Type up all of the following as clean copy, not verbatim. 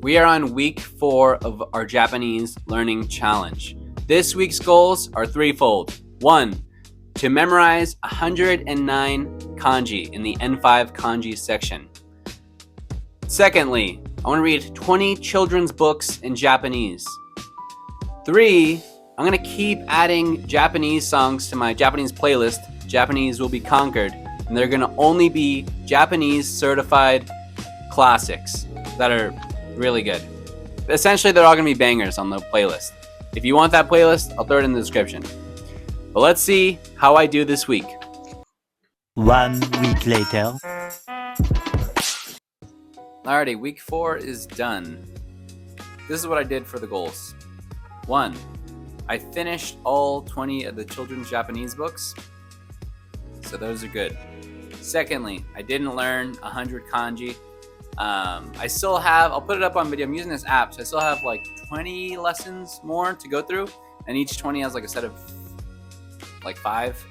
We are on week 4 of our Japanese learning challenge. This week's goals are threefold. 1, to memorize 109 kanji in the N5 kanji section. Secondly, I want to read 20 children's books in Japanese. 3, I'm going to keep adding Japanese songs to my Japanese playlist, Japanese Will Be Conquered, and they're going to only be Japanese certified classics that are really good. Essentially, they're all going to be bangers on the playlist. If you want that playlist, I'll throw it in the description. But let's see how I do this week. 1 week later. Alrighty, week 4 is done. This is what I did for the goals. 1, I finished all 20 of the children's Japanese books, so those are good. Secondly, I didn't learn 100 kanji. I still have, I'll put it up on video, I'm using this app, so I still have like 20 lessons more to go through, and each 20 has like a set of like 5.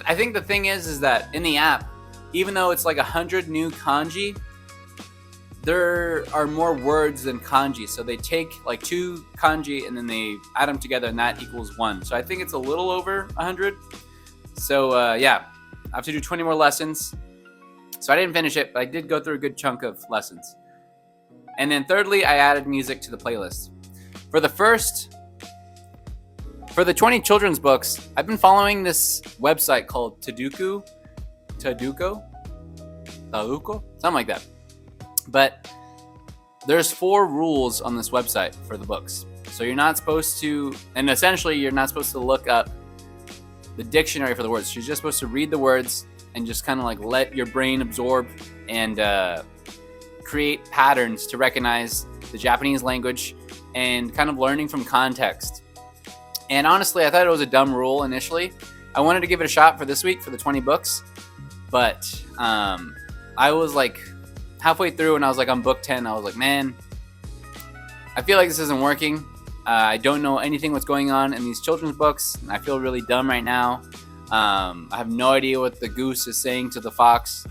I think the thing is that in the app, even though it's like 100 new kanji, there are more words than kanji, so they take like 2 kanji and then they add them together and that equals 1. So I think it's a little over 100. So yeah, I have to do 20 more lessons. So I didn't finish it, but I did go through a good chunk of lessons. And then thirdly, I added music to the playlist. For the 20 children's books, I've been following this website called Taduko, something like that. But there's 4 rules on this website for the books. So you're not supposed to, and essentially you're not supposed to look up the dictionary for the words. You're just supposed to read the words and just kind of like let your brain absorb and create patterns to recognize the Japanese language and kind of learning from context. And honestly, I thought it was a dumb rule initially. I wanted to give it a shot for this week for the 20 books, but I was like halfway through and I was like on book 10, I was like, man, I feel like this isn't working. I don't know anything what's going on in these children's books. I feel really dumb right now. I have no idea what the goose is saying to the fox.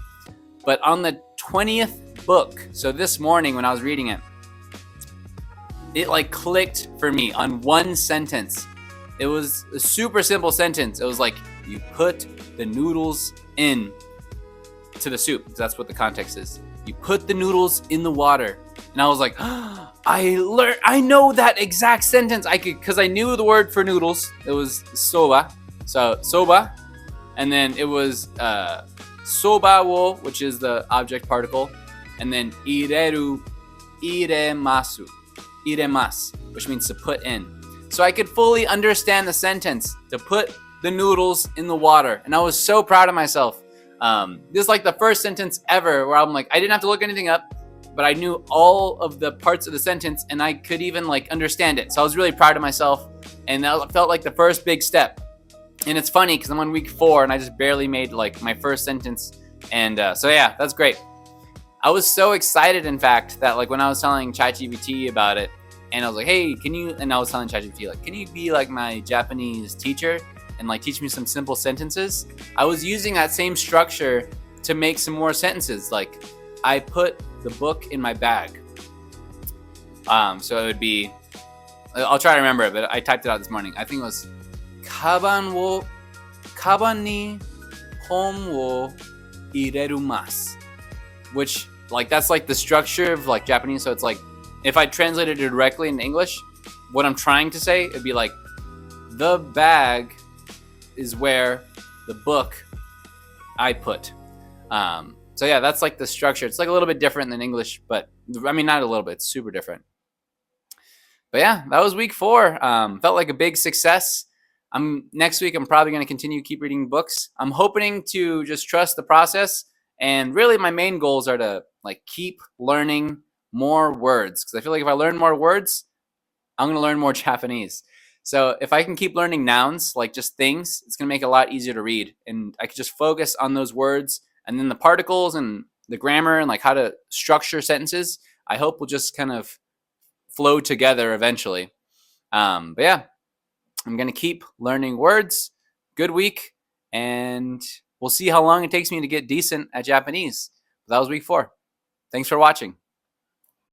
But on the 20th book, so this morning when I was reading it, it like clicked for me on one sentence. It was a super simple sentence. It was like, you put the noodles in to the soup, because that's what the context is. You put the noodles in the water. And I was like, oh, I know that exact sentence. Because I knew the word for noodles. It was soba. So soba, and then it was soba wo, which is the object particle, and then ireru, iremasu, which means to put in. So I could fully understand the sentence, to put the noodles in the water, and I was so proud of myself. This is like the first sentence ever where I'm like, I didn't have to look anything up, but I knew all of the parts of the sentence, and I could even like understand it. So I was really proud of myself, and that felt like the first big step. And it's funny because I'm on week 4 and I just barely made like my first sentence. And so yeah, that's great. I was so excited, in fact, that like when I was telling ChatGPT about it, and I was like, hey, and I was telling ChatGPT, like, can you be like my Japanese teacher and like teach me some simple sentences? I was using that same structure to make some more sentences. Like, I put the book in my bag. So it would be, I'll try to remember it, but I typed it out this morning. I think it was kaban ni hon wo ireru masu, which like that's like the structure of like Japanese. So it's like, if I translated it directly into English, what I'm trying to say, it'd be like, the bag is where the book I put. So yeah, that's like the structure. It's like a little bit different than English, but I mean, not a little bit, it's super different. But yeah, that was week 4. Felt like a big success. Next week, I'm probably going to continue keep reading books. I'm hoping to just trust the process. And really my main goals are to like keep learning more words. Because I feel like if I learn more words, I'm going to learn more Japanese. So if I can keep learning nouns, like just things, it's going to make it a lot easier to read. And I could just focus on those words, and then the particles and the grammar and like how to structure sentences, I hope will just kind of flow together eventually. But yeah, I'm going to keep learning words. Good week. And we'll see how long it takes me to get decent at Japanese. That was week 4. Thanks for watching.